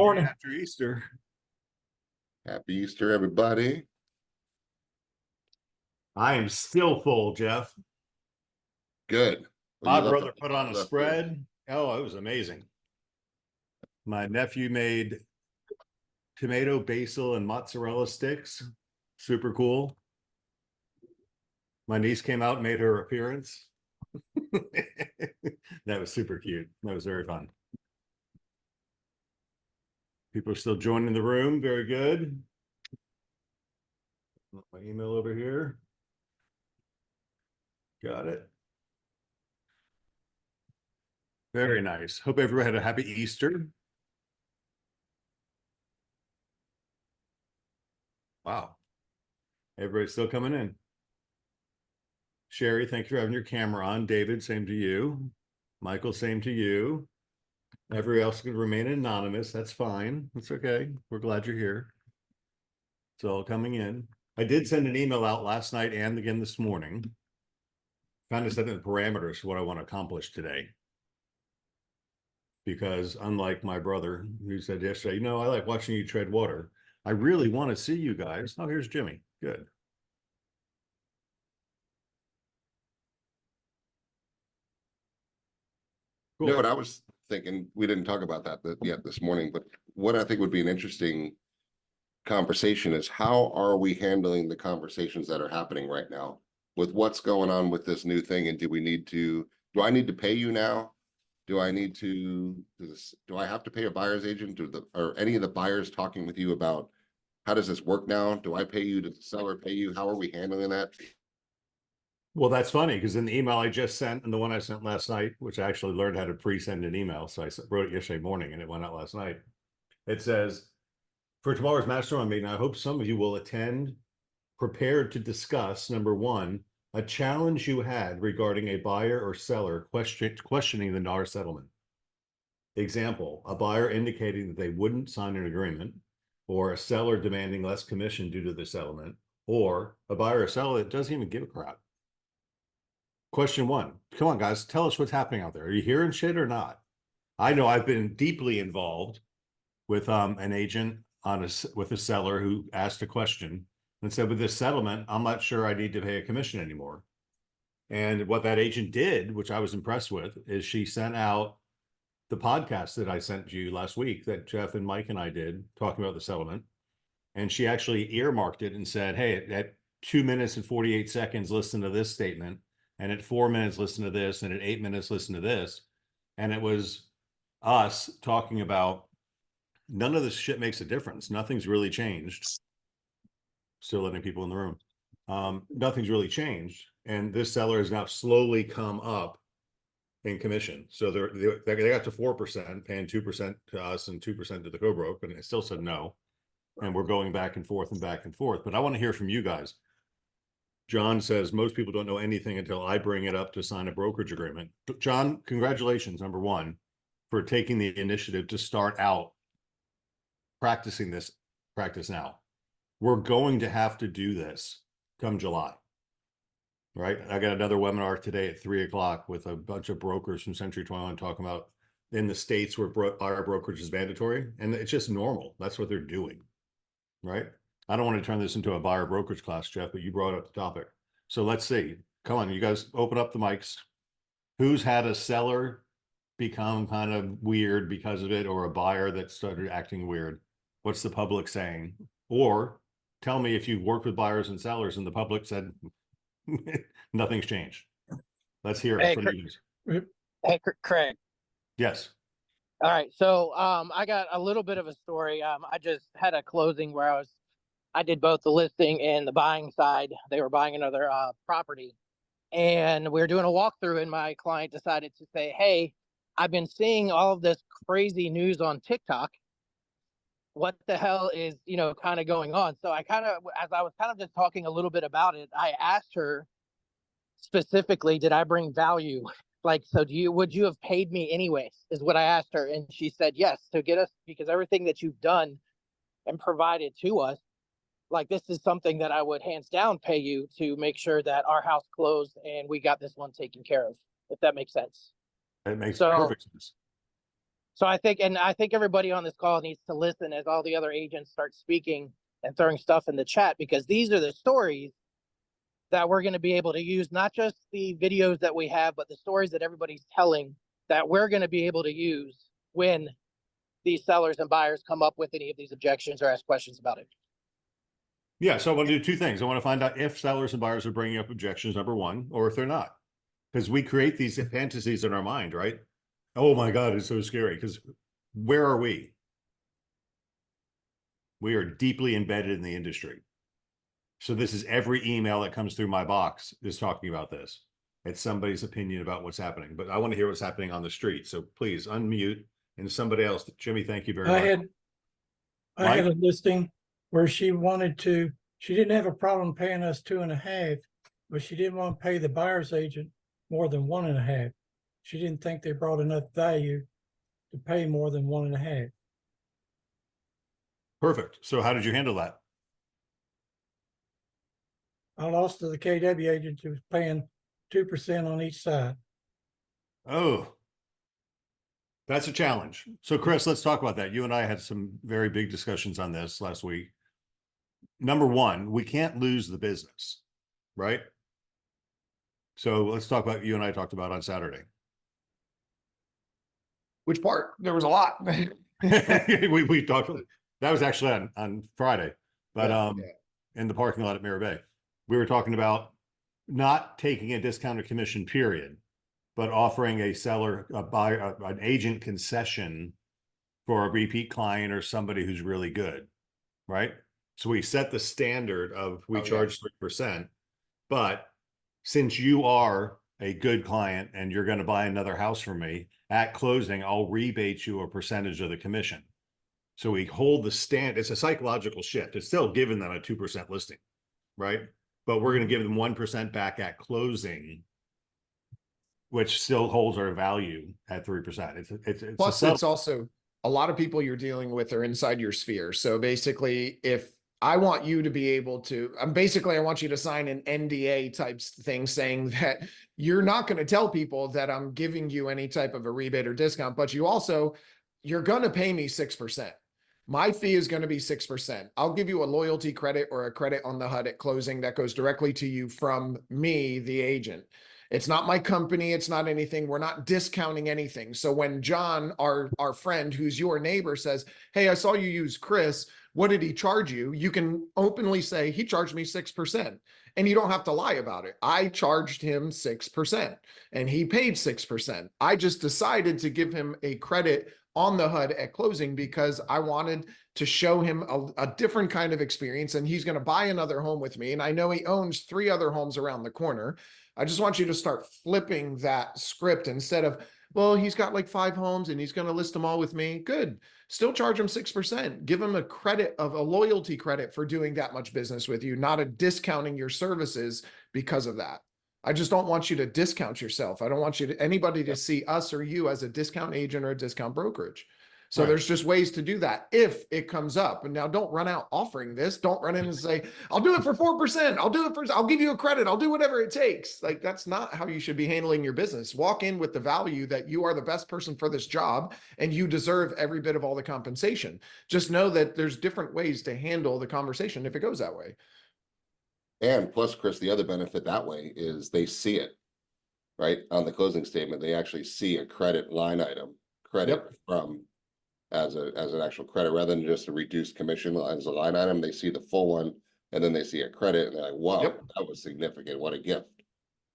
Morning. After Easter. Happy Easter, everybody. I am still full, Jeff. Good. My brother put on a spread. Oh, it was amazing. My nephew made tomato, basil, and mozzarella sticks. Super cool. My niece came out and made her appearance. That was super cute. That was very fun. People are still joining the room. Very good. My email over here. Got it. Very nice. Hope everyone had a happy Easter. Wow. Everybody's still coming in. Sherry, thank you for having your camera on. David, same to you. Michael, same to you. Everybody else can remain anonymous. That's fine. That's okay. We're glad you're here. It's all coming in. I did send an email out last night and again this morning. Kind of setting the parameters for what I want to accomplish today. Because unlike my brother who said yesterday, you know, I like watching you tread water. I really want to see you guys. Oh, here's Jimmy. Good. Cool. You know what I was thinking, we didn't talk about that yet this morning, but what I think would be an interesting conversation is how are we handling the conversations that are happening right now with what's going on with this new thing? And do I need to pay you now? Do I need to, do I have to pay a buyer's agent? Are any of the buyers talking with you about how does this work now? Do I pay you? Does the seller pay you? How are we handling that? Well, that's funny because in the email I just sent and the one I sent last night, which I actually learned how to pre-send an email. So I wrote it yesterday morning and it went out last night. It says, for tomorrow's mastermind meeting, I hope some of you will attend prepared to discuss, number one, a challenge you had regarding a buyer or seller questioning the NAR settlement. Example, a buyer indicating that they wouldn't sign an agreement, or a seller demanding less commission due to the settlement, or a buyer or seller that doesn't even give a crap. Question one, come on guys, tell us what's happening out there. Are you hearing shit or not? I know I've been deeply involved with an agent with a seller who asked a question and said, with this settlement, I'm not sure I need to pay a commission anymore. And what that agent did, which I was impressed with, is she sent out the podcast that I sent you last week that Jeff and Mike and I did talking about the settlement. And she actually earmarked it and said, hey, at 2 minutes and 48 seconds, listen to this statement. And at 4 minutes, listen to this. And at 8 minutes, listen to this. And it was us talking about none of this shit makes a difference. Nothing's really changed. Still letting people in the room. Nothing's really changed. And this seller has now slowly come up in commission. So they got to 4%, paying 2% to us and 2% to the co-broke, and it still said no. And we're going back and forth and back and forth. But I want to hear from you guys. John says most people don't know anything until I bring it up to sign a brokerage agreement. John, congratulations, number one, for taking the initiative to start out practicing this practice now. We're going to have to do this come July, right? I got another webinar today at 3 o'clock with a bunch of brokers from Century 21 talking about in the states where buyer brokerage is mandatory, and it's just normal. That's what they're doing, right? I don't want to turn this into a buyer brokerage class, Jeff, but you brought up the topic. So let's see. Come on, you guys open up the mics. Who's had a seller become kind of weird because of it, or a buyer that started acting weird? What's the public saying? Or tell me if you worked with buyers and sellers and the public said nothing's changed. Let's hear it from you. Hey, Craig. Yes. All right. So I got a little bit of a story. I just had a closing where I did both the listing and the buying side. They were buying another property. And we were doing a walkthrough, and my client decided to say, hey, I've been seeing all of this crazy news on TikTok. What the hell is, kind of going on? So as I was kind of just talking a little bit about it, I asked her specifically, did I bring value? Like, so would you have paid me anyways, is what I asked her. And she said, yes, to get us, because everything that you've done and provided to us, like, this is something that I would hands down pay you to make sure that our house closed and we got this one taken care of, if that makes sense. It makes perfect sense. So I think everybody on this call needs to listen as all the other agents start speaking and throwing stuff in the chat, because these are the stories that we're going to be able to use, not just the videos that we have, but the stories that everybody's telling that we're going to be able to use when these sellers and buyers come up with any of these objections or ask questions about it. Yeah, so I want to do two things. I want to find out if sellers and buyers are bringing up objections, number one, or if they're not. Because we create these fantasies in our mind, right? Oh my God, it's so scary. Because where are we? We are deeply embedded in the industry. So this is every email that comes through my box is talking about this. It's somebody's opinion about what's happening. But I want to hear what's happening on the street. So please unmute. And somebody else, Jimmy, thank you very much. I had a listing where she didn't have a problem paying us 2.5, but she didn't want to pay the buyer's agent more than 1.5. She didn't think they brought enough value to pay more than 1.5. Perfect. So how did you handle that? I lost to the KW agent who was paying 2% on each side. Oh, that's a challenge. So Chris, let's talk about that. You and I had some very big discussions on this last week. Number one, we can't lose the business, right? So let's talk about you and I talked about on Saturday. Which part? There was a lot. we talked, that was actually on Friday, but Yeah. in the parking lot at Mirror Bay, we were talking about not taking a discounted commission period, but offering a seller, a buyer, an agent concession for a repeat client or somebody who's really good, right? So we set the standard of we charge 3%, but since you are a good client and you're going to buy another house from me at closing, I'll rebate you a percentage of the commission. So we hold the stand. It's a psychological shift. It's still giving them a 2% listing, right? But we're going to give them 1% back at closing, which still holds our value at 3%. It's Plus, it's also a lot of people you're dealing with are inside your sphere. So basically, if I want you to be able to, I want you to sign an NDA type thing saying that you're not going to tell people that I'm giving you any type of a rebate or discount, but you're going to pay me 6%. My fee is going to be 6%. I'll give you a loyalty credit or a credit on the HUD at closing that goes directly to you from me, the agent. It's not my company. It's not anything. We're not discounting anything. So when John, our friend, who's your neighbor, says, hey, I saw you use Chris, what did he charge you? You can openly say, he charged me 6%. And you don't have to lie about it. I charged him 6% and he paid 6%. I just decided to give him a credit on the HUD at closing because I wanted to show him a different kind of experience, and he's going to buy another home with me. And I know he owns 3 other homes around the corner. I just want you to start flipping that script instead of, well, he's got like 5 homes and he's going to list them all with me. Good. Still charge him 6%. Give him a credit of a loyalty credit for doing that much business with you, not a discounting your services because of that. I just don't want you to discount yourself. I don't want anybody to see us or you as a discount agent or a discount brokerage. So there's just ways to do that if it comes up. And now don't run out offering this. Don't run in and say, I'll do it for 4%. I'll give you a credit. I'll do whatever it takes. Like, that's not how you should be handling your business. Walk in with the value that you are the best person for this job and you deserve every bit of all the compensation. Just know that there's different ways to handle the conversation if it goes that way. And plus, Chris, the other benefit that way is they see it, right? On the closing statement, they actually see a credit line item, from as an actual credit rather than just a reduced commission as a line item. They see the full one and then they see a credit and they're like, wow, that was significant. What a gift.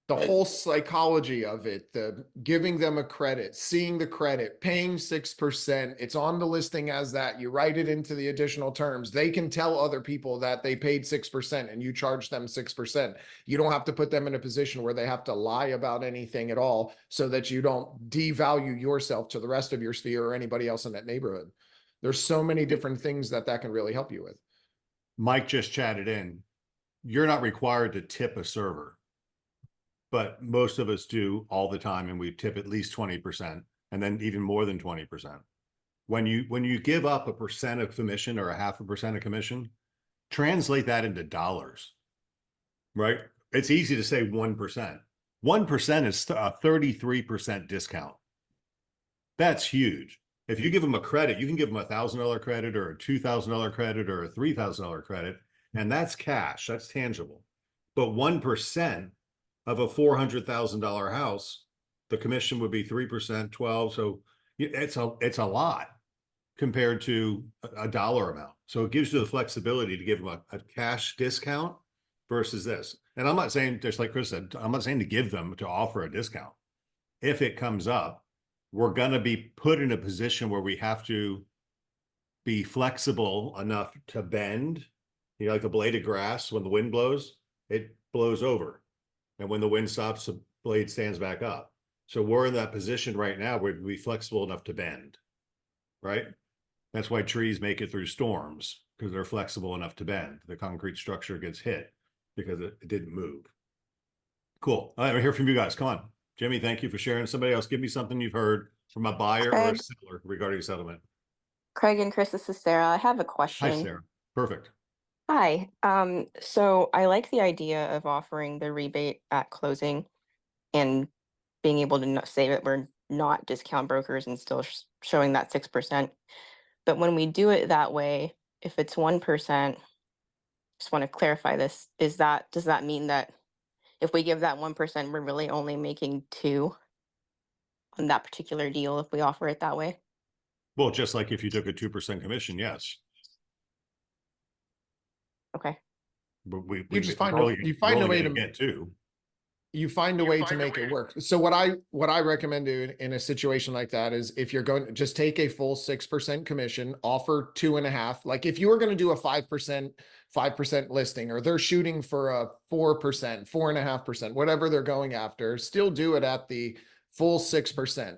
The whole psychology of it, the giving them a credit, seeing the credit, paying 6%, it's on the listing as that. You write it into the additional terms. They can tell other people that they paid 6% and you charge them 6%. You don't have to put them in a position where they have to lie about anything at all so that you don't devalue yourself to the rest of your sphere or anybody else in that neighborhood. There's so many different things that can really help you with. Mike just chatted in. You're not required to tip a server, but most of us do all the time, and we tip at least 20%, and then even more than 20%. When you give up 1% of commission or 0.5% of commission, translate that into dollars, right? It's easy to say 1%. 1% is a 33% discount. That's huge. If you give them a credit, you can give them $1,000 credit or a $2,000 credit or a $3,000 credit, and that's cash, that's tangible. But 1% of a $400,000 house, the commission would be 3%, 12. So it's a lot compared to a dollar amount. So it gives you the flexibility to give them a cash discount versus this. And I'm not saying, just like Chris said, I'm not saying to give them to offer a discount. If it comes up, we're going to be put in a position where we have to be flexible enough to bend. You know, like a blade of grass, when the wind blows, it blows over. And when the wind stops, the blade stands back up. So we're in that position right now where we're flexible enough to bend, right? That's why trees make it through storms, because they're flexible enough to bend. The concrete structure gets hit because it didn't move. Cool. All right, we'll hear from you guys. Come on. Jimmy, thank you for sharing. Somebody else, give me something you've heard from a buyer or a Craig. seller regarding settlement. Craig and Chris, this is Sarah. I have a Hi, question. Sarah. Perfect. Hi. So I like the idea of offering the rebate at closing and being able to say that we're not discount brokers and still showing that 6%. But when we do it that way, if it's 1%, just want to clarify this, does that mean that if we give that 1%, we're really only making 2 on that particular deal if we offer it that way? Well, just like if you took a 2% commission, yes. Okay. But we You just we're find a only way gonna to get 2. you find a way to make it work. So what I recommend doing in a situation like that is, if you're going to just take a full 6% commission, offer 2.5. Like if you were going to do a 5% listing, or they're shooting for a 4%, 4.5%, whatever they're going after, still do it at the full 6%.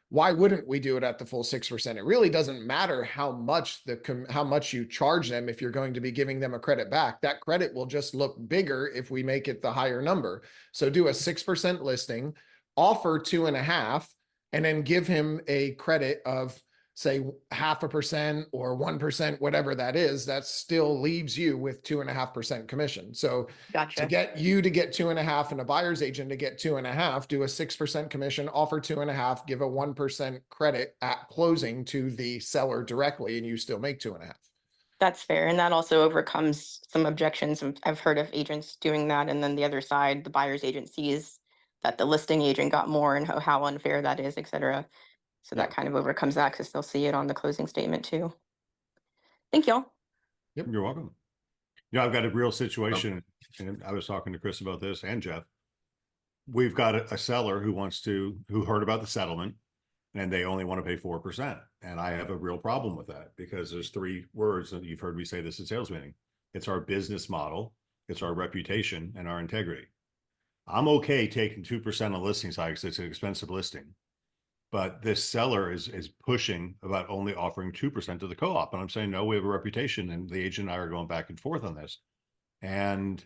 Why wouldn't we do it at the full 6%? It really doesn't matter how much you charge them if you're going to be giving them a credit back. That credit will just look bigger if we make it the higher number. So do a 6% listing, offer 2.5, and then give him a credit of, say, 0.5% or 1%, whatever that is. That still leaves you with 2.5% commission. So Gotcha. to get you to get 2.5 and a buyer's agent to get 2.5, do a 6% commission, offer 2.5, give a 1% credit at closing to the seller directly, and you still make 2.5. That's fair. And that also overcomes some objections. I've heard of agents doing that. And then the other side, the buyer's agent sees that the listing agent got more and how unfair that is, et cetera. So that kind of overcomes that because they'll see it on the closing statement too. Thank y'all. Yep, you're welcome. Yeah, I've got a real situation, and I was talking to Chris about this and Jeff. We've got a seller who heard about the settlement, and they only want to pay 4%. And I have a real problem with that, because there's 3 words that you've heard me say this at sales meeting. It's our business model, it's our reputation, and our integrity. I'm okay taking 2% on listing side because it's an expensive listing. But this seller is pushing about only offering 2% to the co-op. And I'm saying, no, we have a reputation, and the agent and I are going back and forth on this. And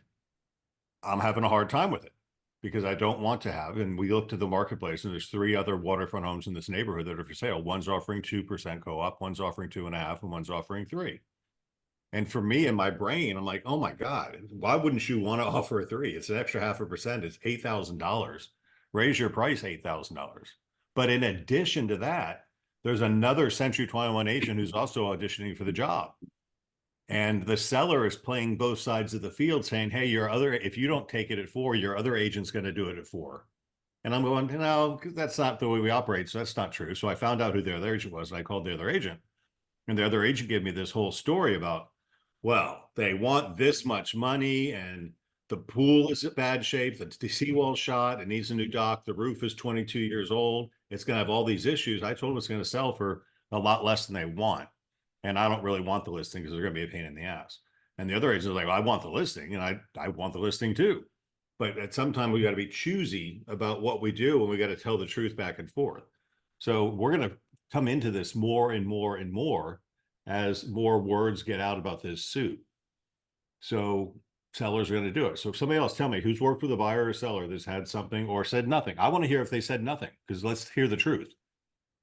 I'm having a hard time with it, because I don't want to have, and we look to the marketplace, and there's 3 other waterfront homes in this neighborhood that are for sale. One's offering 2% co-op, one's offering 2.5, and one's offering 3. And for me, in my brain, I'm like, oh my God, why wouldn't you want to offer a 3? It's an extra 0.5%. It's $8,000. Raise your price $8,000. But in addition to that, there's another Century 21 agent who's also auditioning for the job. And the seller is playing both sides of the field, saying, hey, if you don't take it at 4, your other agent's going to do it at 4. And I'm going, no, that's not the way we operate. So that's not true. So I found out who their other agent was, and I called the other agent. And the other agent gave me this whole story about, well, they want this much money, and the pool is in bad shape, the seawall shot, it needs a new dock, the roof is 22 years old, it's going to have all these issues. I told them it's going to sell for a lot less than they want. And I don't really want the listing because they're going to be a pain in the ass. And the other agent was like, well, I want the listing, and I want the listing too. But at some time we got to be choosy about what we do, and we got to tell the truth back and forth. So we're going to come into this more and more and more as more words get out about this suit. So sellers are going to do it. So if somebody else, tell me who's worked with a buyer or seller that's had something or said nothing. I want to hear if they said nothing, because let's hear the truth,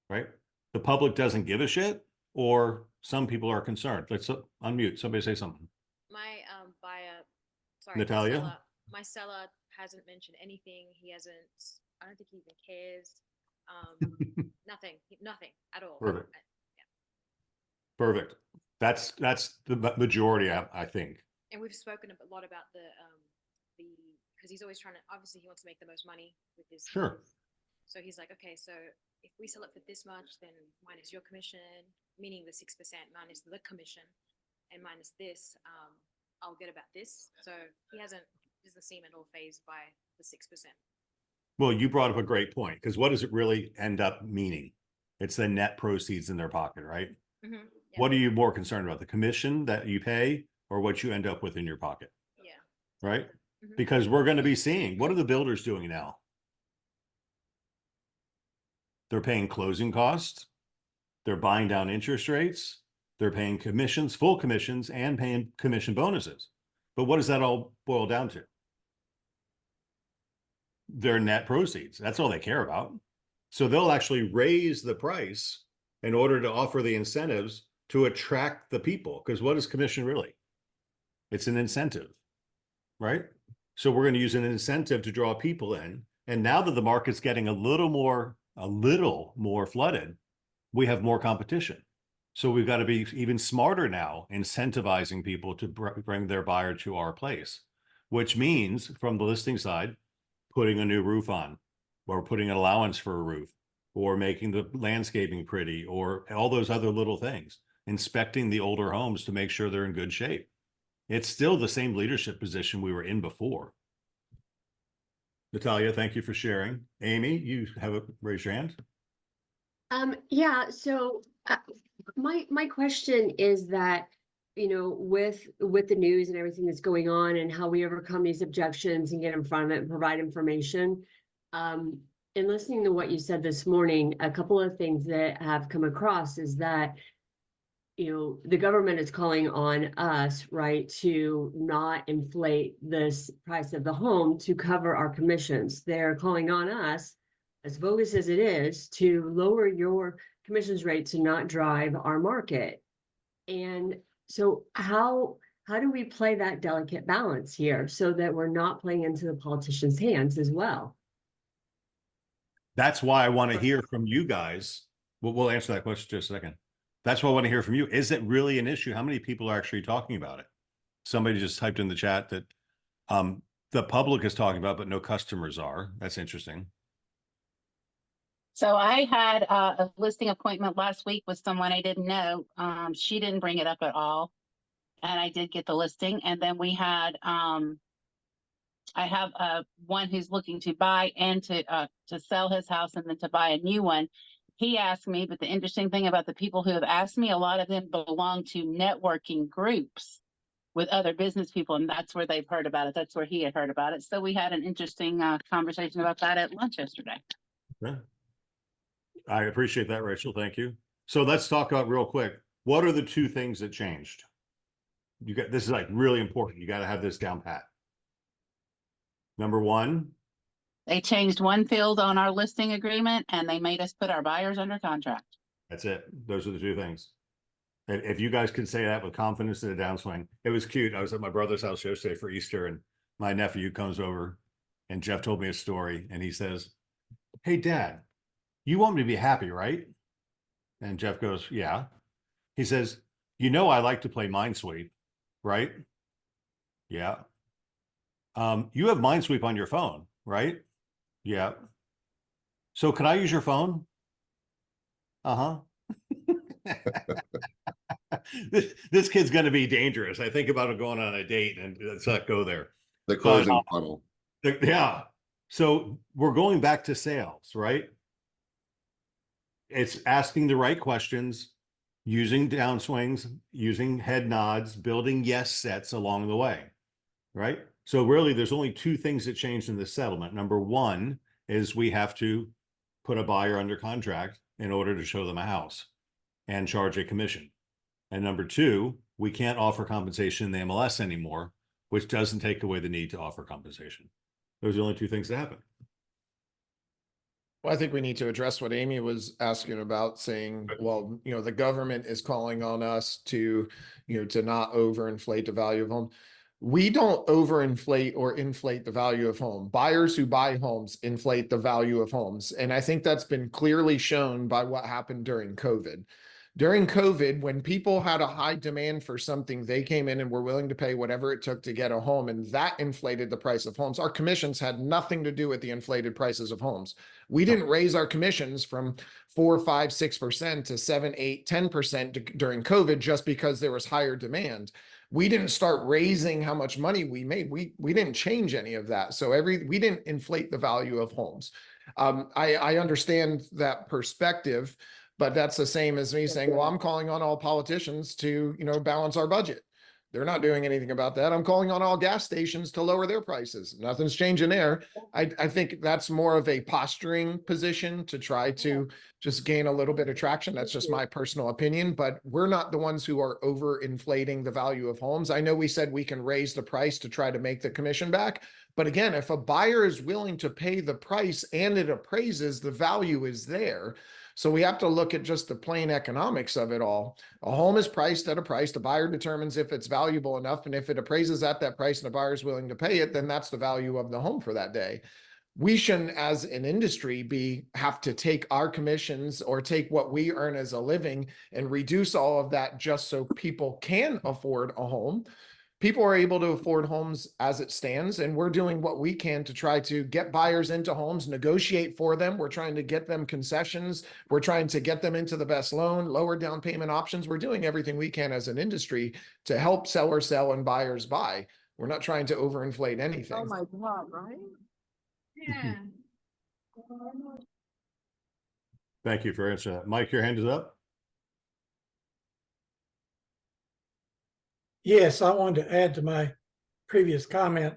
right? The public doesn't give a shit, or some people are concerned. Let's unmute. Somebody say something. My buyer, sorry, Natalia? my seller hasn't mentioned anything. He hasn't, I don't think he even cares. Nothing at all. Perfect. Perfect. That's the majority, I think. And we've spoken a lot about the, because he's always trying to, obviously he wants to make the most money with his. Sure. So he's like, okay, so if we sell it for this much, then minus your commission, meaning the 6% minus the commission, and minus this, I'll get about this. So he doesn't seem at all phased by the 6%. Well, you brought up a great point, because what does it really end up meaning? It's the net proceeds in their pocket, right? Mm-hmm. Yeah. What are you more concerned about, the commission that you pay or what you end up with in your pocket? Yeah. Right? Mhm. Because we're going to be seeing, what are the builders doing now? They're paying closing costs. They're buying down interest rates. They're paying commissions, full commissions, and paying commission bonuses. But what does that all boil down to? Their net proceeds. That's all they care about. So they'll actually raise the price in order to offer the incentives to attract the people. Because what is commission really? It's an incentive, right? So we're going to use an incentive to draw people in. And now that the market's getting a little more flooded, we have more competition. So we've got to be even smarter now, incentivizing people to bring their buyer to our place, which means from the listing side, putting a new roof on, or putting an allowance for a roof, or making the landscaping pretty, or all those other little things, inspecting the older homes to make sure they're in good shape. It's still the same leadership position we were in before. Natalia, thank you for sharing. Amy, you raise your hand. Yeah, so my question is that, you know, with the news and everything that's going on and how we overcome these objections and get in front of it and provide information, in listening to what you said this morning, a couple of things that have come across is that, you know, the government is calling on us, right, to not inflate this price of the home to cover our commissions. They're calling on us, as bogus as it is, to lower your commissions rate to not drive our market. And so how do we play that delicate balance here so that we're not playing into the politicians' hands as well? That's why I want to hear from you guys. We'll answer that question in just a second. That's what I want to hear from you. Is it really an issue? How many people are actually talking about it? Somebody just typed in the chat that the public is talking about, but no customers are. That's interesting. So I had a listing appointment last week with someone I didn't know. She didn't bring it up at all. And I did get the listing. And then we had, I have one who's looking to buy and to sell his house and then to buy a new one. He asked me, but the interesting thing about the people who have asked me, a lot of them belong to networking groups with other business people, and that's where they've heard about it. That's where he had heard about it. So we had an interesting conversation about that at lunch yesterday. Yeah. I appreciate that, Rachel. Thank you. So let's talk about real quick. What are the two things that changed? This is like really important. You got to have this down pat. Number one. They changed one field on our listing agreement and they made us put our buyers under contract. That's it. Those are the two things. If you guys can say that with confidence in a downswing. It was cute. I was at my brother's house yesterday for Easter and my nephew comes over and Jeff told me a story and he says, "Hey Dad, you want me to be happy, right?" And Jeff goes, "Yeah." He says, "You know, I like to play Minesweep, right?" "Yeah." You have Minesweep on your phone, right?" "Yeah." "So can I use your phone?" "Uh-huh." This kid's going to be dangerous. I think about going on a date and let's not go there. The closing funnel. Yeah. So we're going back to sales, right? It's asking the right questions, using downswings, using head nods, building yes sets along the way, right? So really there's only two things that changed in the settlement. Number one is we have to put a buyer under contract in order to show them a house and charge a commission. And number two, we can't offer compensation in the MLS anymore, which doesn't take away the need to offer compensation. Those are the only two things that happen. Well, I think we need to address what Amy was asking about, saying, well, you know, the government is calling on us to, you know, to not overinflate the value of home. We don't overinflate or inflate the value of home. Buyers who buy homes inflate the value of homes. And I think that's been clearly shown by what happened during COVID. During COVID, when people had a high demand for something, they came in and were willing to pay whatever it took to get a home, and that inflated the price of homes. Our commissions had nothing to do with the inflated prices of homes. We didn't raise our commissions from 4, 5, 6% to 7, 8, 10% during COVID just because there was higher demand. We didn't start raising how much money we made. We didn't change any of that. So we didn't inflate the value of homes. I understand that perspective, but that's the same as me saying, well, I'm calling on all politicians to, balance our budget. They're not doing anything about that. I'm calling on all gas stations to lower their prices. Nothing's changing there. I think that's more of a posturing position to try to just gain a little bit of traction. That's just my personal opinion, but we're not the ones who are overinflating the value of homes. I know we said we can raise the price to try to make the commission back. But again, if a buyer is willing to pay the price and it appraises, the value is there. So we have to look at just the plain economics of it all. A home is priced at a price. The buyer determines if it's valuable enough. And if it appraises at that price and the buyer is willing to pay it, then that's the value of the home for that day. We shouldn't, as an industry, have to take our commissions or take what we earn as a living and reduce all of that just so people can afford a home. People are able to afford homes as it stands, and we're doing what we can to try to get buyers into homes, negotiate for them. We're trying to get them concessions. We're trying to get them into the best loan, lower down payment options. We're doing everything we can as an industry to help sellers sell and buyers buy. We're not trying to overinflate anything. Oh my God, right? Yeah. Thank you for answering that. Mike, your hand is up. Yes, I wanted to add to my previous comment.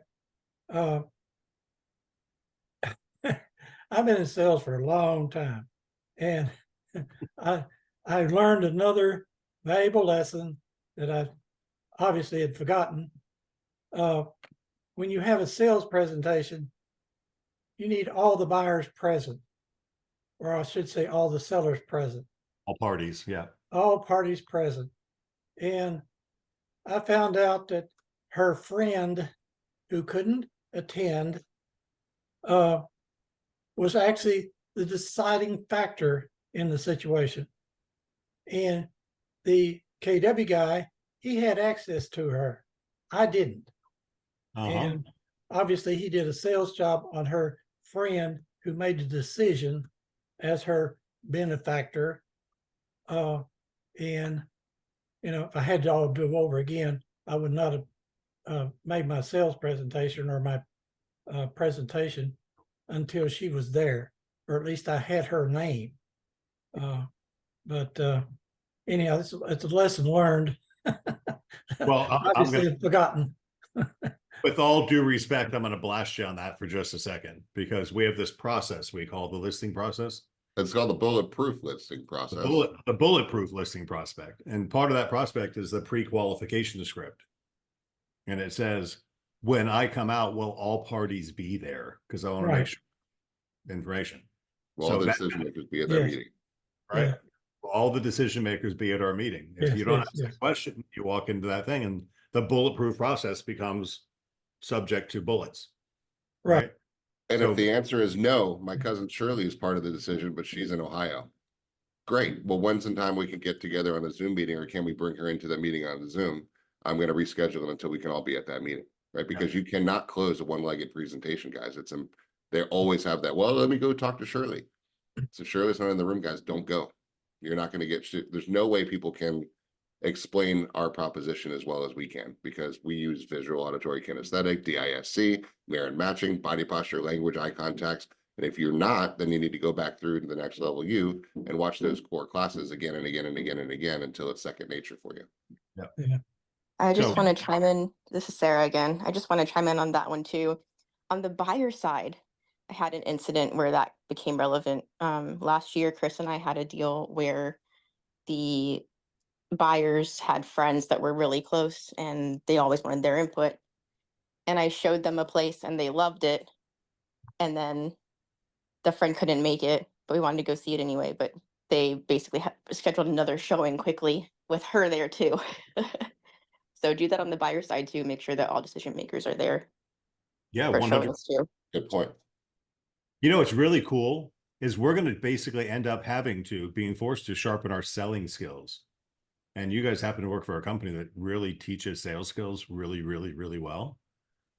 I've been in sales for a long time, and I learned another valuable lesson that I obviously had forgotten. When you have a sales presentation, you need all the buyers present, or I should say all the sellers present. All parties, yeah. All parties present. And I found out that her friend who couldn't attend was actually the deciding factor in the situation. And the KW guy, he had access to her. I didn't. And obviously he did a sales job on her friend who made the decision as her benefactor. And if I had to all do over again, I would not have made my sales presentation or my presentation until she was there, or at least I had her name. But anyhow, it's a lesson learned. Well, obviously forgotten. With all due respect, I'm going to blast you on that for just a second, because we have this process we call the listing process. It's called the bulletproof listing process. The bulletproof listing prospect. And part of that prospect is the pre-qualification script. And it says, when I come out, will all parties be there? Because I want to make sure information. Well, so all the decision makers be at that meeting. Right. Yeah. All the decision makers be at our meeting. If you don't ask a question, you walk into that thing and the bulletproof process becomes subject to bullets. Right. And So, if the answer is no, my cousin Shirley is part of the decision, but she's in Ohio. Great. Well, when's in time we can get together on a Zoom meeting, or can we bring her into the meeting on the Zoom? I'm going to reschedule it until we can all be at that meeting, right? Because you cannot close a one-legged presentation, guys. They always have that. Well, let me go talk to Shirley. So Shirley's not in the room, guys. Don't go. You're not going to get. There's no way people can explain our proposition as well as we can, because we use visual, auditory, kinesthetic, DISC, mirror and matching, body posture, language, eye contacts. And if you're not, then you need to go back through to the next level and watch those core classes again and again and again and again until it's second nature for you. Yeah. I just want to chime in. This is Sarah again. I just want to chime in on that one too. On the buyer side, I had an incident where that became relevant. Last year, Chris and I had a deal where the buyers had friends that were really close and they always wanted their input. And I showed them a place and they loved it. And then the friend couldn't make it, but we wanted to go see it anyway. But they basically scheduled another showing quickly with her there too. So do that on the buyer side too. Make sure that all decision makers are there. Yeah, For 100%. showings too. Good point. You know, it's really cool is we're going to basically end up being forced to sharpen our selling skills. And you guys happen to work for a company that really teaches sales skills really, really, really well.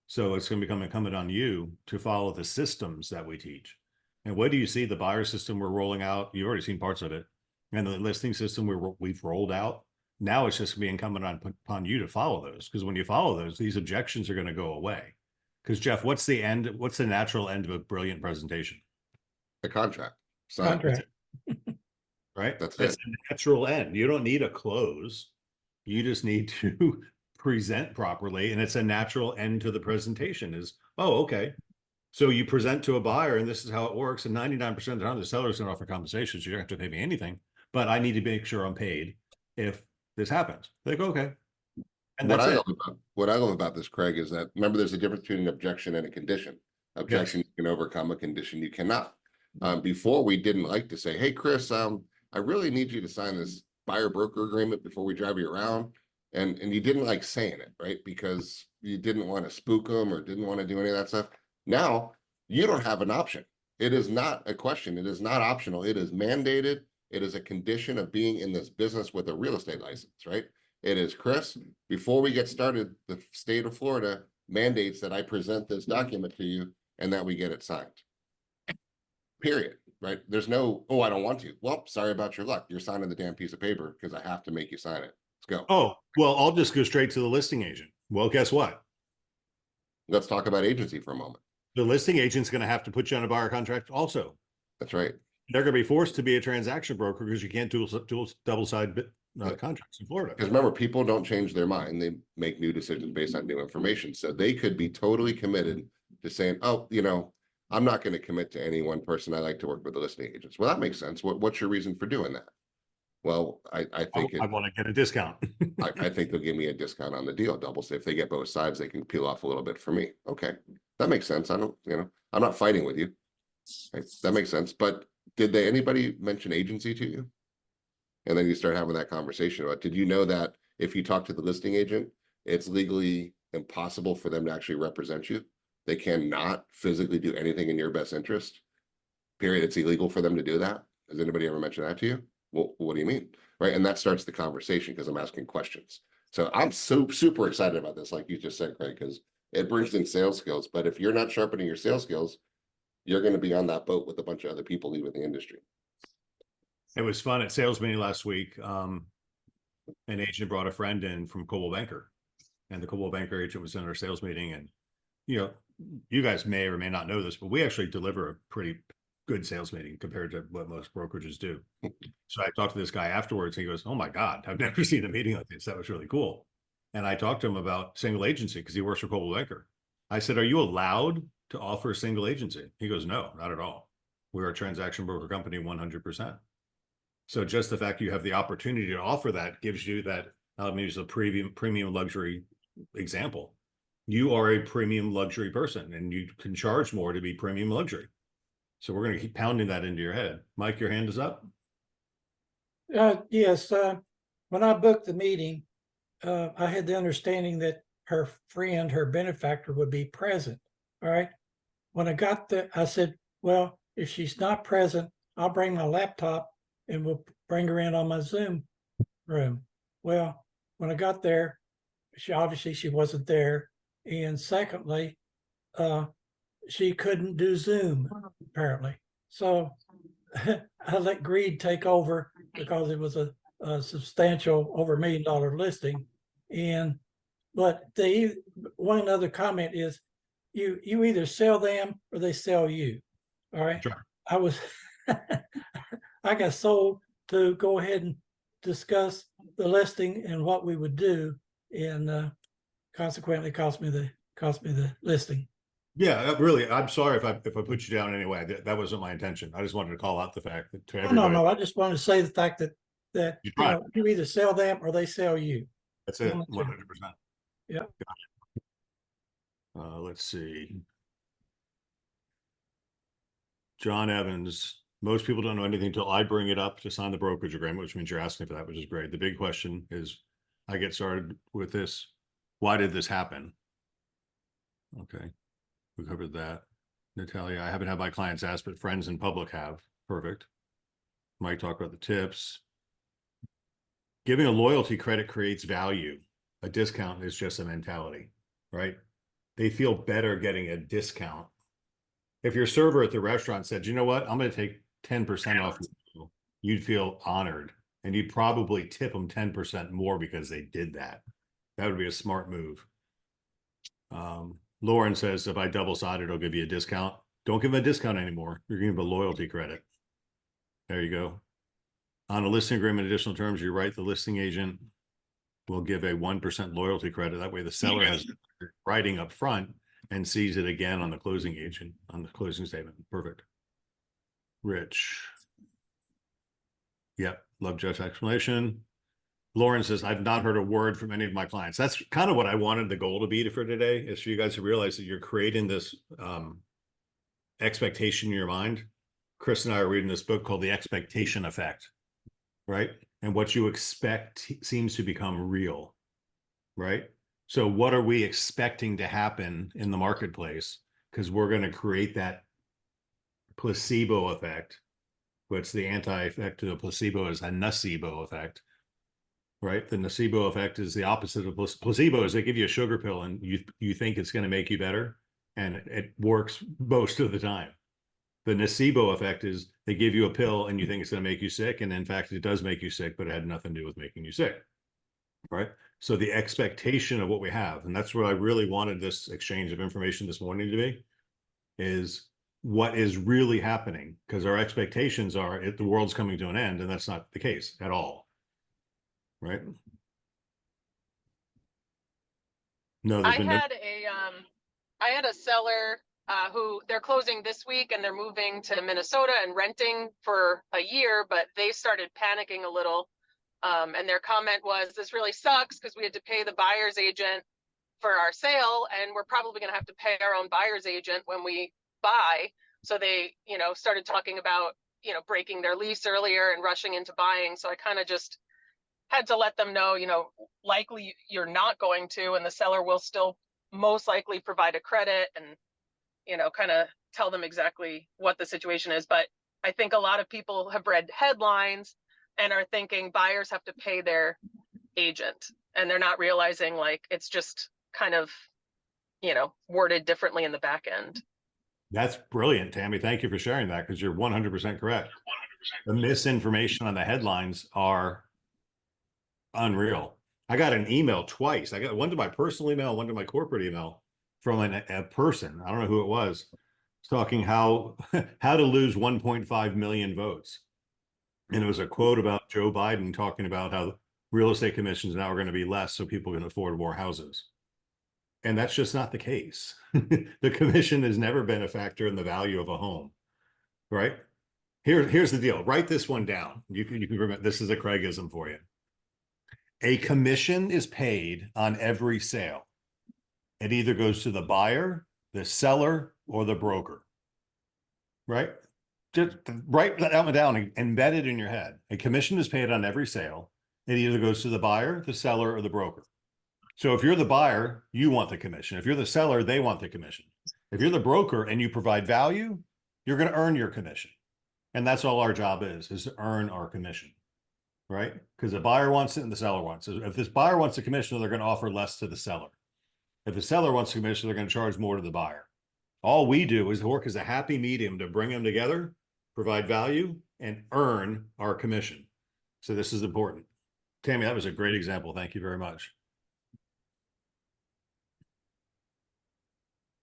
So it's going to become incumbent on you to follow the systems that we teach. And what do you see? The buyer system we're rolling out, you've already seen parts of it, and the listing system we've rolled out. Now it's just going to be incumbent upon you to follow those, because when you follow those, these objections are going to go away. Because Jeff, what's the natural end of a brilliant presentation? The contract. Sign. Contract. Right? That's It's it. a natural end. You don't need a close. You just need to present properly. And it's a natural end to the presentation is, oh, okay. So you present to a buyer and this is how it works. And 99% of the time, the seller's going to offer compensation. So you don't have to pay me anything, but I need to make sure I'm paid if this happens. They go, okay. And What that's it. what I love about this, Craig, is that remember there's a difference between an objection and a condition. Objection you can overcome, a condition you cannot. Before we didn't like to say, hey, Chris, I really need you to sign this buyer broker agreement before we drive you around. And you didn't like saying it, right? Because you didn't want to spook them or didn't want to do any of that stuff. Now you don't have an option. It is not a question. It is not optional. It is mandated. It is a condition of being in this business with a real estate license, right? It is, Chris, before we get started, the state of Florida mandates that I present this document to you and that we get it signed. Period. Right? There's no, oh, I don't want to. Well, sorry about your luck. You're signing the damn piece of paper because I have to make you sign it. Let's go. Oh, well, I'll just go straight to the listing agent. Well, guess what? Let's talk about agency for a moment. The listing agent's going to have to put you on a buyer contract also. That's right. They're going to be forced to be a transaction broker because you can't do double-side contracts in Florida. Because remember, people don't change their mind. They make new decisions based on new information. So they could be totally committed to saying, oh, you know, I'm not going to commit to any one person. I like to work with the listing agents. Well, that makes sense. What's your reason for doing that? Well, I think I want to get a discount. I think they'll give me a discount on the deal. Double. If they get both sides, they can peel off a little bit for me. Okay, that makes sense. I don't, you know, I'm not fighting with you. Right? That makes sense. But did anybody mention agency to you? And then you start having that conversation about, did you know that if you talk to the listing agent, it's legally impossible for them to actually represent you? They cannot physically do anything in your best interest. Period. It's illegal for them to do that. Has anybody ever mentioned that to you? Well, what do you mean? Right. And that starts the conversation because I'm asking questions. So I'm super excited about this, like you just said, Craig, because it brings in sales skills. But if you're not sharpening your sales skills, you're going to be on that boat with a bunch of other people leaving the industry. It was fun at sales meeting last week. An agent brought a friend in from Coldwell Banker, and the Coldwell Banker agent was in our sales meeting. And, you know, you guys may or may not know this, but we actually deliver a pretty good sales meeting compared to what most brokerages do. So I talked to this guy afterwards. And he goes, oh my God, I've never seen a meeting like this. That was really cool. And I talked to him about single agency because he works for Coldwell Banker. I said, are you allowed to offer a single agency? He goes, no, not at all. We're a transaction broker company 100%. So just the fact you have the opportunity to offer that gives you that, let me use a premium luxury example. You are a premium luxury person and you can charge more to be premium luxury. So we're going to keep pounding that into your head. Mike, your hand is up. Yes. When I booked the meeting, I had the understanding that her friend, her benefactor, would be present. All right. When I got there, I said, well, if she's not present, I'll bring my laptop and we'll bring her in on my Zoom room. Well, when I got there, she wasn't there. And secondly, she couldn't do Zoom, apparently. So I let greed take over because it was a substantial over $1 million listing. But one other comment is you either sell them or they sell you. All right. Sure. I got sold to go ahead and discuss the listing and what we would do, and consequently cost me the listing. Yeah, really. I'm sorry if I put you down anyway. That wasn't my intention. I just wanted to call out the fact that to everybody. No. I just wanted to say the fact that you either sell them or they sell you. That's it. 100%. Yeah. Let's see. John Evans. Most people don't know anything until I bring it up to sign the brokerage agreement, which means you're asking for that, which is great. The big question is, I get started with this. Why did this happen? Okay. We covered that. Natalia, I haven't had my clients ask, but friends in public have. Perfect. Mike talked about the tips. Giving a loyalty credit creates value. A discount is just a mentality, right? They feel better getting a discount. If your server at the restaurant said, you know what, I'm going to take 10% off, you'd feel honored, and you'd probably tip them 10% more because they did that. That would be a smart move. Lauren says, if I double-sided, I'll give you a discount. Don't give them a discount anymore. You're giving them a loyalty credit. There you go. On a listing agreement, additional terms, you're right. The listing agent will give a 1% loyalty credit. That way the seller has writing up front and sees it again on the closing agent, on the closing statement. Perfect. Rich. Yep. Love Jeff's explanation. Lauren says, I've not heard a word from any of my clients. That's kind of what I wanted the goal to be for today, is for you guys to realize that you're creating this expectation in your mind. Chris and I are reading this book called The Expectation Effect, right? And what you expect seems to become real, right? So what are we expecting to happen in the marketplace? Because we're going to create that placebo effect. What's the anti-effect to the placebo is a nocebo effect, right? The nocebo effect is the opposite of placebo. Is they give you a sugar pill and you think it's going to make you better, and it works most of the time. The nocebo effect is they give you a pill and you think it's going to make you sick, and in fact, it does make you sick, but it had nothing to do with making you sick, right? So the expectation of what we have, and that's what I really wanted this exchange of information this morning to be, is what is really happening, because our expectations are the world's coming to an end, and that's not the case at all, right? No, there's been no. I had a seller who they're closing this week and they're moving to Minnesota and renting for a year, but they started panicking a little. And their comment was, this really sucks because we had to pay the buyer's agent for our sale, and we're probably going to have to pay our own buyer's agent when we buy. So they, started talking about, breaking their lease earlier and rushing into buying. So I kind of just had to let them know, likely you're not going to, and the seller will still most likely provide a credit, and kind of tell them exactly what the situation is. But I think a lot of people have read headlines and are thinking buyers have to pay their agent, and they're not realizing it's just kind of worded differently in the back end. That's brilliant, Tammy. Thank you for sharing that, because you're 100% correct. The misinformation on the headlines are unreal. I got an email twice. I got one to my personal email, one to my corporate email from a person. I don't know who it was, talking how to lose 1.5 million votes. And it was a quote about Joe Biden talking about how real estate commissions now are going to be less so people can afford more houses. And that's just not the case. The commission has never been a factor in the value of a home, right? Here's the deal. Write this one down. You can remember, this is a Craigism for you. A commission is paid on every sale. It either goes to the buyer, the seller, or the broker, right? Just write that one down and embed it in your head. A commission is paid on every sale. It either goes to the buyer, the seller, or the broker. So if you're the buyer, you want the commission. If you're the seller, they want the commission. If you're the broker and you provide value, you're going to earn your commission. And that's all our job is to earn our commission, right? Because the buyer wants it and the seller wants it. If this buyer wants a commission, they're going to offer less to the seller. If the seller wants a commission, they're going to charge more to the buyer. All we do is work as a happy medium to bring them together, provide value, and earn our commission. So this is important. Tammy, that was a great example. Thank you very much.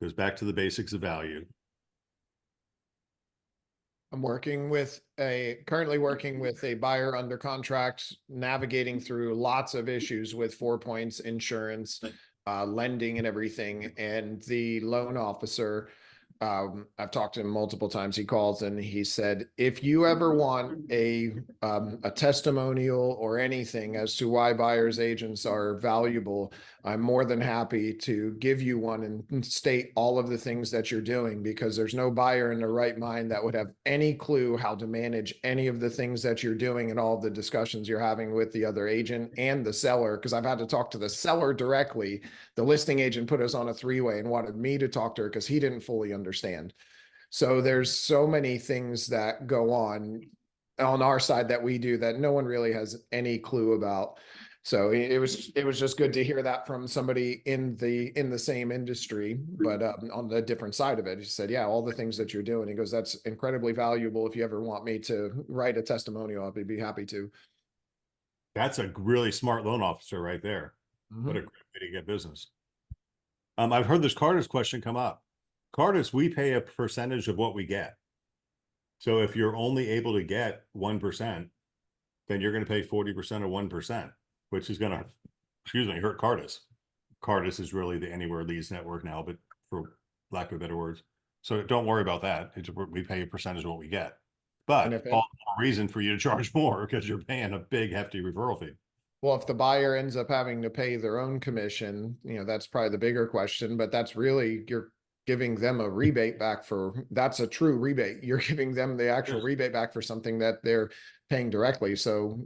Goes back to the basics of value. I'm currently working with a buyer under contract, navigating through lots of issues with 4 Points, insurance, lending and everything. And the loan officer, I've talked to him multiple times. He calls and he said, if you ever want a testimonial or anything as to why buyer's agents are valuable, I'm more than happy to give you one and state all of the things that you're doing, because there's no buyer in their right mind that would have any clue how to manage any of the things that you're doing and all the discussions you're having with the other agent and the seller. Because I've had to talk to the seller directly. The listing agent put us on a three-way and wanted me to talk to her because he didn't fully understand. So there's so many things that go on our side that we do that no one really has any clue about. So it was just good to hear that from somebody in the same industry, but on the different side of it. He said, yeah, all the things that you're doing. He goes, that's incredibly valuable. If you ever want me to write a testimonial, I'll be happy to. That's a really smart loan officer right there. What a great way to get business. I've heard this Cardis question come up. Cardis, we pay a percentage of what we get. So if you're only able to get 1%, then you're going to pay 40% of 1%, which is going to, hurt Cardis. Cardis is really the Anywhere Leads network now, but for lack of better words. So don't worry about that. We pay a percentage of what we get. But all the reason for you to charge more because you're paying a big, hefty referral fee. Well, if the buyer ends up having to pay their own commission, that's probably the bigger question, but that's really, you're giving them a rebate back that's a true rebate. You're giving them the actual rebate back for something that they're paying directly. So,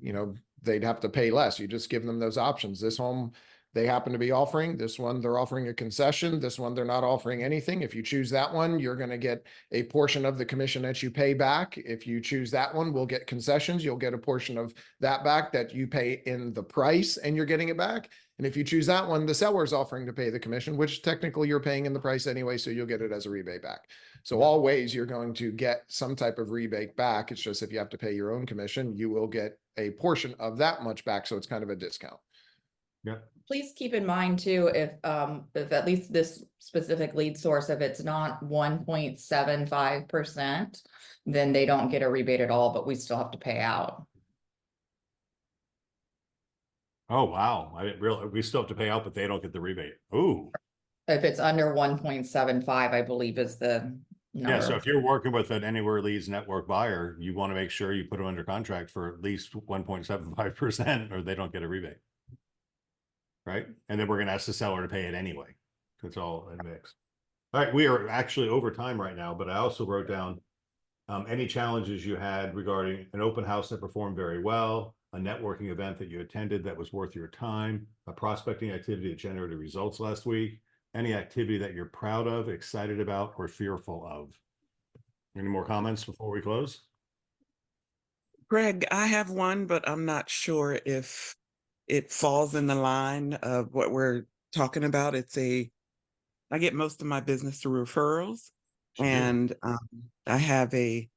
they'd have to pay less. You just give them those options. This home, they happen to be offering this one. They're offering a concession. This one, they're not offering anything. If you choose that one, you're going to get a portion of the commission that you pay back. If you choose that one, we'll get concessions. You'll get a portion of that back that you pay in the price and you're getting it back. And if you choose that one, the seller's offering to pay the commission, which technically you're paying in the price anyway. So you'll get it as a rebate back. So all ways you're going to get some type of rebate back. It's just, if you have to pay your own commission, you will get a portion of that much back. So it's kind of a discount. Yeah. Please keep in mind too, if at least this specific lead source, if it's not 1.75%, then they don't get a rebate at all, but we still have to pay out. Oh, wow. I didn't realize we still have to pay out, but they don't get the rebate. Ooh. If it's under 1.75, I believe is the number. Yeah. So if you're working with an Anywhere Leads network buyer, you want to make sure you put them under contract for at least 1.75% or they don't get a rebate. Right. And then we're going to ask the seller to pay it anyway. It's all a mix. All right. We are actually over time right now, but I also wrote down any challenges you had regarding an open house that performed very well, a networking event that you attended that was worth your time, a prospecting activity that generated results last week, any activity that you're proud of, excited about, or fearful of. Any more comments before we close? Greg, I have one, but I'm not sure if it falls in the line of what we're talking about. I get most of my business through referrals, and I have a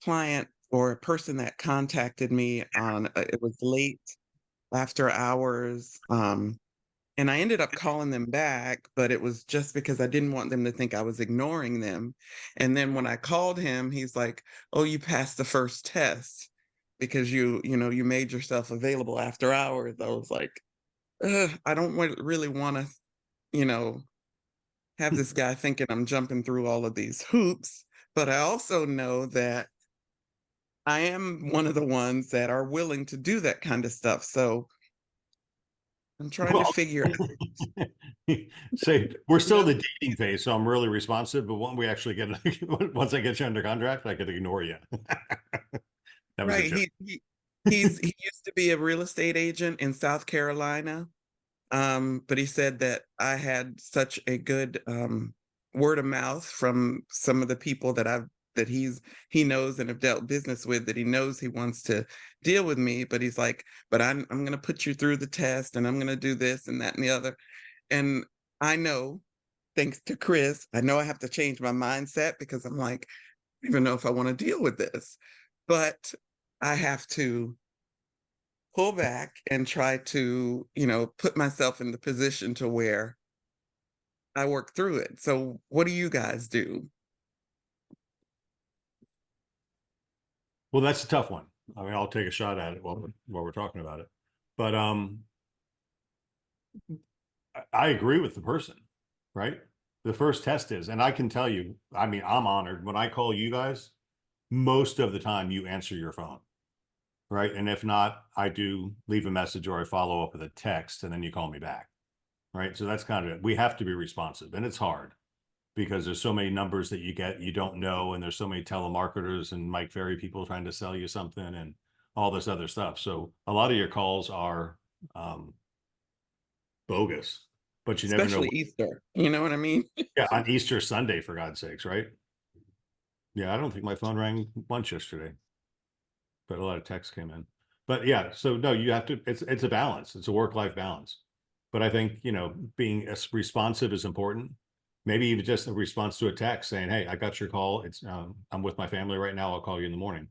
client or a person that contacted me on, it was late after hours. And I ended up calling them back, but it was just because I didn't want them to think I was ignoring them. And then when I called him, he's like, oh, you passed the first test because you made yourself available after hours. I was like, I don't really want to, have this guy thinking I'm jumping through all of these hoops. But I also know that I am one of the ones that are willing to do that kind of stuff. So I'm trying to figure out. Say we're still in the dating phase, so I'm really responsive. But when we actually get, once I get you under contract, I could ignore you. That was right. He used to be a real estate agent in South Carolina. But he said that I had such a good word of mouth from some of the people that he knows and have dealt business with, that he knows he wants to deal with me. But he's like, but I'm going to put you through the test, and I'm going to do this and that and the other. And I know, thanks to Chris, I know I have to change my mindset, because I'm like, I don't even know if I want to deal with this, but I have to pull back and try to, put myself in the position to where I work through it. So what do you guys do? Well, that's a tough one. I mean, I'll take a shot at it while we're talking about it. But I agree with the person, right? The first test is, and I can tell you, I mean, I'm honored when I call you guys, most of the time you answer your phone, right? And if not, I do leave a message or I follow up with a text, and then you call me back, right? So that's kind of it. We have to be responsive, and it's hard because there's so many numbers that you don't know, and there's so many telemarketers and Mike Ferry people trying to sell you something and all this other stuff. So a lot of your calls are bogus, but you never know. Especially Easter, you know what I mean? Yeah, on Easter Sunday, for God's sakes, right? Yeah, I don't think my phone rang once yesterday, but a lot of texts came in. But yeah, so no, you have to, it's a balance. It's a work-life balance. But I think, you know, being as responsive is important. Maybe even just a response to a text saying, hey, I got your call. It's I'm with my family right now. I'll call you in the morning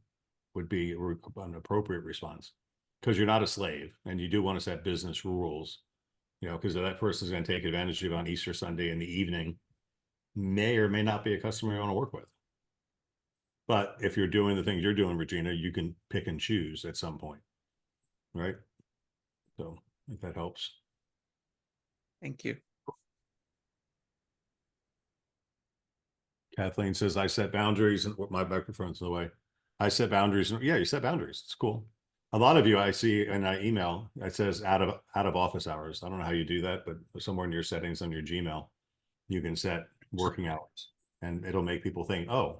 would be an appropriate response, because you're not a slave and you do want to set business rules, you know, because that person is going to take advantage of you on Easter Sunday in the evening, may or may not be a customer you want to work with. But if you're doing the things you're doing, Regina, you can pick and choose at some point, right? So if that helps. Thank you. Kathleen says, I set boundaries, and my microphone's in the way. I set boundaries. Yeah, you set boundaries. It's cool. A lot of you I see in an email, it says out of office hours. I don't know how you do that, but somewhere in your settings on your Gmail, you can set working hours, and it'll make people think, oh,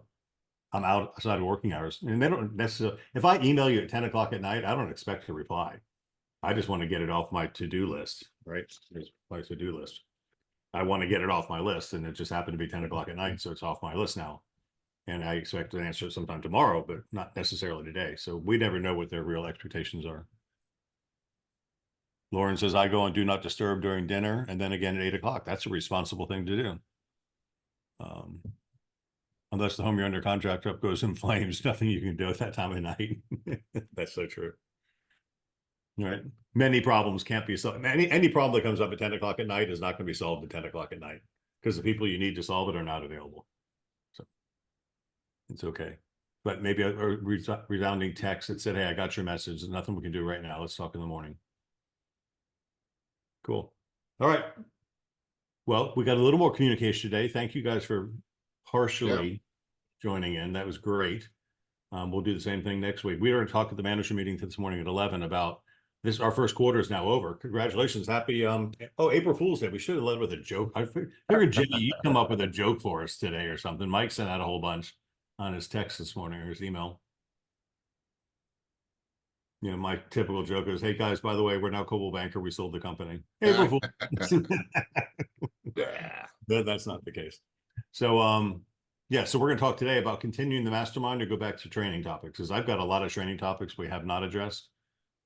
I'm outside of working hours. And they don't necessarily, if I email you at 10 o'clock at night, I don't expect to reply. I just want to get it off my to-do list, right? Here's my to-do list. I want to get it off my list, and it just happened to be 10 o'clock at night, so it's off my list now. And I expect an answer sometime tomorrow, but not necessarily today. So we never know what their real expectations are. Lauren says, I go on do not disturb during dinner, and then again at 8 o'clock. That's a responsible thing to do. Unless the home you're under contract up goes in flames, nothing you can do at that time of night. That's so true. Right. Many problems can't be solved. Any problem that comes up at 10 o'clock at night is not going to be solved at 10 o'clock at night, because the people you need to solve it are not available. So it's okay. But maybe a resounding text that said, hey, I got your message. There's nothing we can do right now. Let's talk in the morning. Cool. All right. Well, we got a little more communication today. Thank you guys for partially joining in. That was great. We'll do the same thing next week. We were going to talk at the manager meeting this morning at 11 about this. Our first quarter is now over. Congratulations. Happy, April Fool's Day. We should have led with a joke. I figured Jimmy, you'd come up with a joke for us today or something. Mike sent out a whole bunch on his text this morning, or his email. You know, my typical joke is, hey guys, by the way, we're now Coldwell Banker. We sold the company. April Fool's. That's not the case. So, yeah, so we're going to talk today about continuing the mastermind or go back to training topics, because I've got a lot of training topics we have not addressed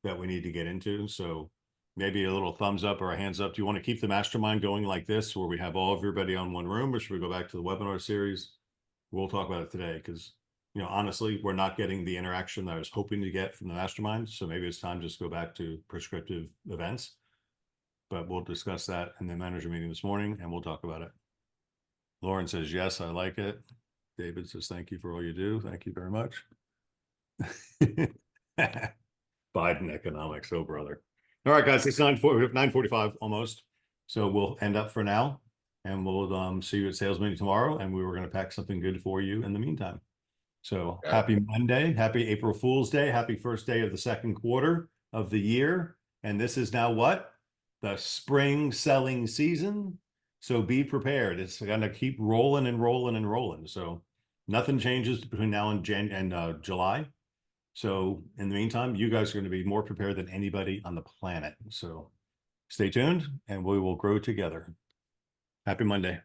that we need to get into. So maybe a little thumbs up or a hands up. Do you want to keep the mastermind going like this, where we have all of everybody on one room, or should we go back to the webinar series? We'll talk about it today, because, you know, honestly, we're not getting the interaction that I was hoping to get from the mastermind. So maybe it's time just to go back to prescriptive events. But we'll discuss that in the manager meeting this morning, and we'll talk about it. Lauren says, yes, I like it. David says, thank you for all you do. Thank you very much. Biden economics. Oh, brother. All right, guys, it's 9:45 almost. So we'll end up for now, and we'll see you at sales meeting tomorrow. And we were going to pack something good for you in the meantime. So happy Monday. Happy April Fool's Day. Happy first day of the second quarter of the year. And this is now what? The spring selling season. So be prepared. It's going to keep rolling and rolling and rolling. So nothing changes between now and July. So in the meantime, you guys are going to be more prepared than anybody on the planet. So stay tuned, and we will grow together. Happy Monday.